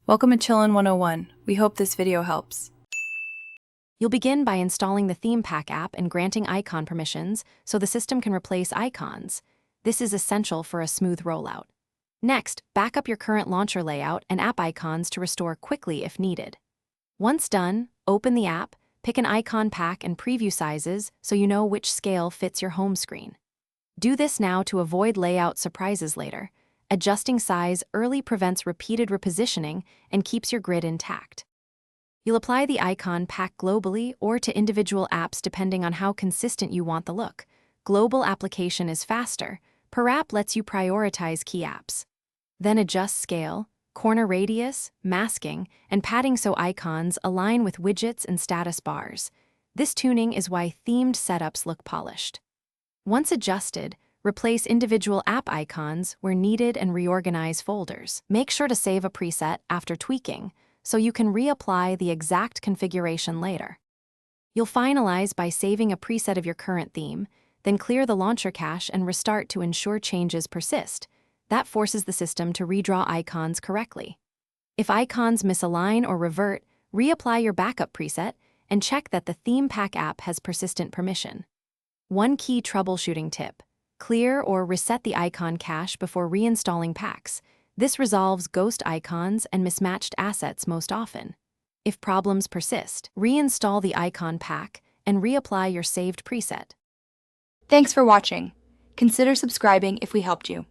Welcome to Chillin' 101. We hope this video helps. You'll begin by installing the Theme Pack app and granting icon permissions so the system can replace icons. This is essential for a smooth rollout. Next, back up your current launcher layout and app icons to restore quickly if needed. Once done, open the app, pick an icon pack and preview sizes so you know which scale fits your home screen. Do this now to avoid layout surprises later. Adjusting size early prevents repeated repositioning and keeps your grid intact. You'll apply the icon pack globally or to individual apps depending on how consistent you want the look. Global application is faster. Per app lets you prioritize key apps. Then adjust scale, corner radius, masking, and padding so icons align with widgets and status bars. This tuning is why themed setups look polished. Once adjusted, replace individual app icons where needed and reorganize folders. Make sure to save a preset after tweaking so you can reapply the exact configuration later. You'll finalize by saving a preset of your current theme, then clear the launcher cache and restart to ensure changes persist. That forces the system to redraw icons correctly. If icons misalign or revert, reapply your backup preset and check that the Theme Pack app has persistent permission. One key troubleshooting tip: clear or reset the icon cache before reinstalling packs. This resolves ghost icons and mismatched assets most often. If problems persist, reinstall the icon pack and reapply your saved preset. Thanks for watching. Consider subscribing if we helped you.